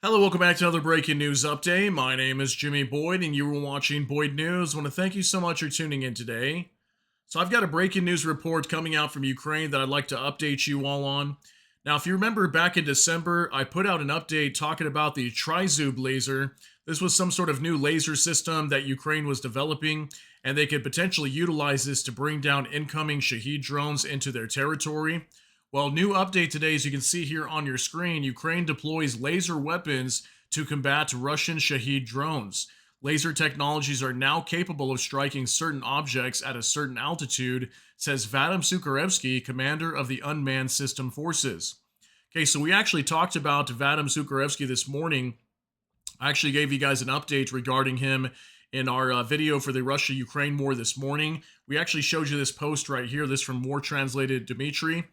Hello, welcome back to another breaking news update. My name is Jimmy Boyd, and you were watching Boyd News. I want to thank you so much for tuning in today. So, I've got a breaking news report coming out from Ukraine that I'd like to update you all on. Now, if you remember back in December, I put out an update talking about the Tryzub laser. This was some sort of new laser system that Ukraine was developing, and they could potentially utilize this to bring down incoming Shahed drones into their territory. Well, new update today, as you can see here on your screen, Ukraine deploys laser weapons to combat Russian Shahed drones. Laser technologies are now capable of striking certain objects at a certain altitude, says Vadim Sukharevsky, commander of the Unmanned System Forces. Okay, so we actually talked about Vadim Sukharevsky this morning. I actually gave you guys an update regarding him in our video for the Russia-Ukraine war this morning. We actually showed you this post right here, this from War Translated Dmitry.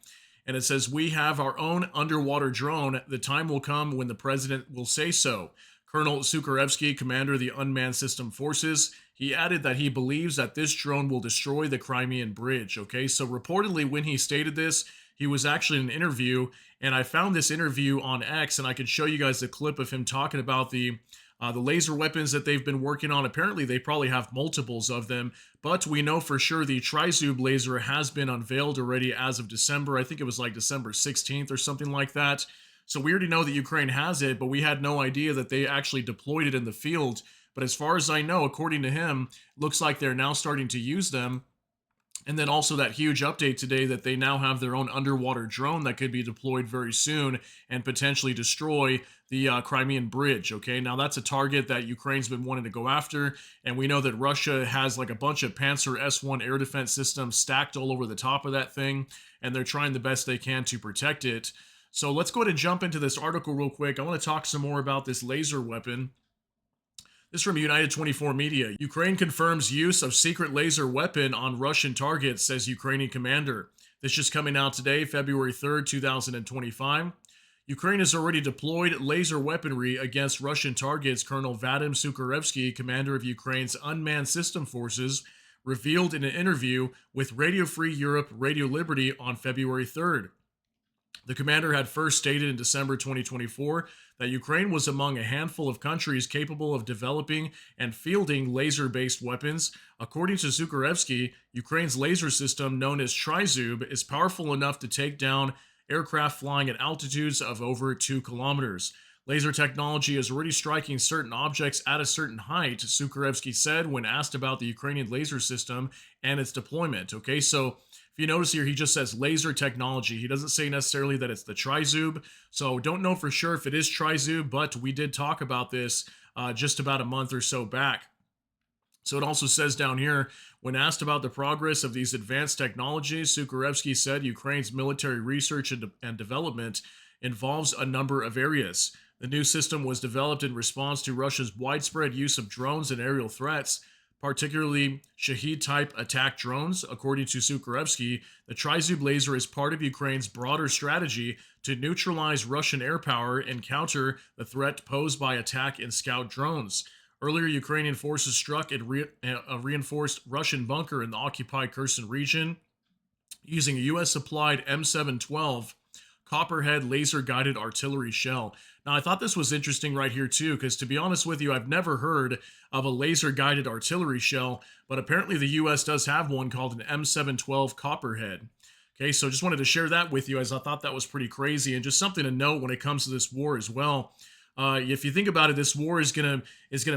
And it says, "We have our own underwater drone. The time will come when the president will say so." Colonel Sukharevsky, commander of the Unmanned System Forces, he added that he believes that this drone will destroy the Crimean Bridge. Okay, so reportedly when he stated this, he was actually in an interview, and I found this interview on X, and I can show you guys a clip of him talking about the laser weapons that they've been working on. Apparently, they probably have multiples of them, but we know for sure the Tryzub laser has been unveiled already as of December. I think it was like December 16th or something like that. So we already know that Ukraine has it, but we had no idea that they actually deployed it in the field. But as far as I know, according to him, looks like they're now starting to use them. And then also that huge update today that they now have their own underwater drone that could be deployed very soon and potentially destroy the Crimean Bridge. Okay, now that's a target that Ukraine's been wanting to go after. And we know that Russia has like a bunch of Panzer S-1 air defense systems stacked all over the top of that thing. And they're trying the best they can to protect it. So let's go ahead and jump into this article real quick. I want to talk some more about this laser weapon. This is from United 24 Media. Ukraine confirms use of secret laser weapon on Russian targets, says Ukrainian commander. This just coming out today, February 3rd, 2025. Ukraine has already deployed laser weaponry against Russian targets, Colonel Vadim Sukharevsky, commander of Ukraine's Unmanned System Forces, revealed in an interview with Radio Free Europe, Radio Liberty on February 3rd. The commander had first stated in December 2024 that Ukraine was among a handful of countries capable of developing and fielding laser-based weapons. According to Sukharevsky, Ukraine's laser system, known as Tryzub, is powerful enough to take down aircraft flying at altitudes of over 2 kilometers. Laser technology is already striking certain objects at a certain height, Sukharevsky said when asked about the Ukrainian laser system and its deployment. Okay, so if you notice here, he just says laser technology. He doesn't say necessarily that it's the Tryzub. So don't know for sure if it is Tryzub, but we did talk about this just about a month or so back. So it also says down here, when asked about the progress of these advanced technologies, Sukharevsky said Ukraine's military research and development involves a number of areas. The new system was developed in response to Russia's widespread use of drones and aerial threats, particularly Shahed-type attack drones. According to Sukharevsky, the Tryzub laser is part of Ukraine's broader strategy to neutralize Russian air power and counter the threat posed by attack and scout drones. Earlier, Ukrainian forces struck a reinforced Russian bunker in the occupied Kherson region using a U.S.-supplied M712 Copperhead laser-guided artillery shell. Now, I thought this was interesting right here, too, because to be honest with you, I've never heard of a laser-guided artillery shell, but apparently the U.S. does have one called an M712 Copperhead. Okay, so just wanted to share that with you, as I thought that was pretty crazy, and just something to note when it comes to this war as well. If you think about it, this war is gonna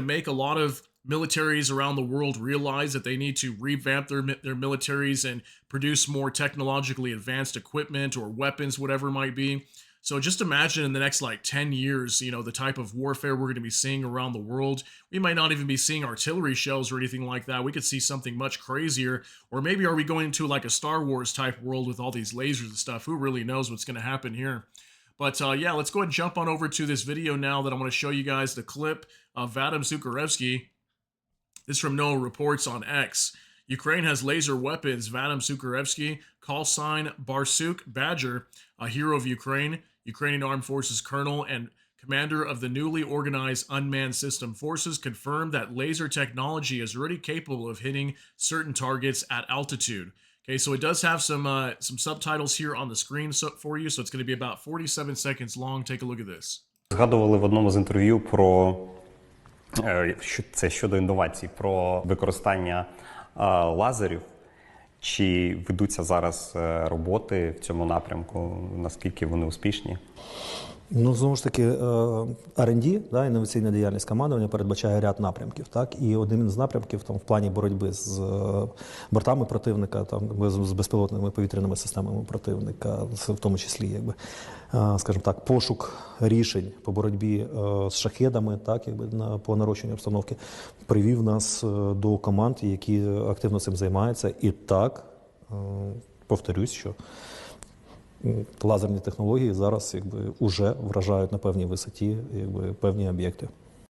make a lot of militaries around the world realize that they need to revamp their militaries and produce more technologically advanced equipment or weapons, whatever it might be. So just imagine in the next like 10 years, the type of warfare we're going to be seeing around the world. We might not even be seeing artillery shells or anything like that. We could see something much crazier. Or maybe are we going into like a Star Wars type world with all these lasers and stuff? Who really knows what's going to happen here? But yeah, let's go ahead and jump on over to this video now that I want to show you guys the clip of Vadim Sukharevsky. This is from Noah Reports on X. Ukraine has laser weapons. Vadim Sukharevsky, call sign Barsuk Badger, a hero of Ukraine, Ukrainian Armed Forces colonel and commander of the newly organized Unmanned System Forces, confirmed that laser technology is already capable of hitting certain targets at altitude. Okay, so it does have some subtitles here on the screen for you, so it's going to be about 47 seconds long. Take a look at this. Згадували в одному з інтерв'ю про що це щодо інновацій, про використання лазерів. Чи ведуться зараз роботи в цьому напрямку? Наскільки вони успішні? Ну, знову ж таки, R&D, да, інноваційна діяльність командування передбачає ряд напрямків. Так? І один з напрямків там, в плані боротьби з бортами противника, там, з безпілотними повітряними системами противника, в тому числі, якби, скажімо так, пошук рішень по боротьбі з шахедами, так, якби, по нарощенню обстановки, привів нас до команд, які активно цим займаються. І так, повторюсь, що лазерні технології зараз уже вражають на певній висоті певні об'єкти.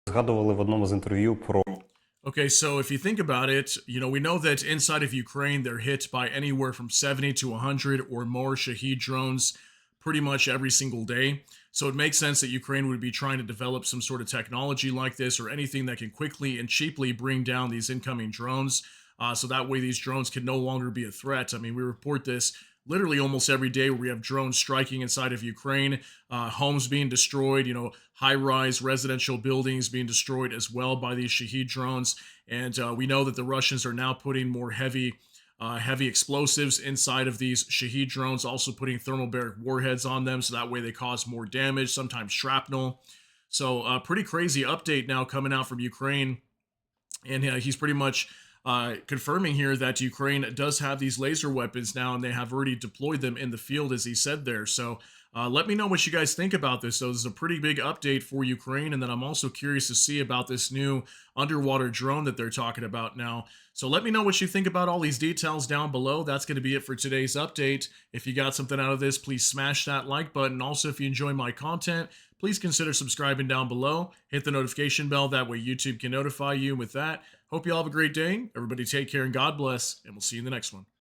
Згадували в одному з інтерв'ю про Okay, so if you think about it, we know that inside of Ukraine, they're hit by anywhere from 70 to 100 or more Shahed drones pretty much every single day. So it makes sense that Ukraine would be trying to develop some sort of technology like this or anything that can quickly and cheaply bring down these incoming drones. So that way these drones can no longer be a threat. I mean, we report this literally almost every day where we have drones striking inside of Ukraine, homes being destroyed, high-rise residential buildings being destroyed as well by these Shahed drones. And we know that the Russians are now putting more heavy explosives inside of these Shahed drones, also putting thermobaric warheads on them, so that way they cause more damage, sometimes shrapnel. So pretty crazy update now coming out from Ukraine. And he's pretty much confirming here that Ukraine does have these laser weapons now, and they have already deployed them in the field, as he said there. So let me know what you guys think about this. So this is a pretty big update for Ukraine, and then I'm also curious to see about this new underwater drone that they're talking about now. So let me know what you think about all these details down below. That's going to be it for today's update. If you got something out of this, please smash that like button. Also, if you enjoy my content, please consider subscribing down below. Hit the notification bell. That way YouTube can notify you. And with that, hope you all have a great day. Everybody take care and God bless. And we'll see you in the next one.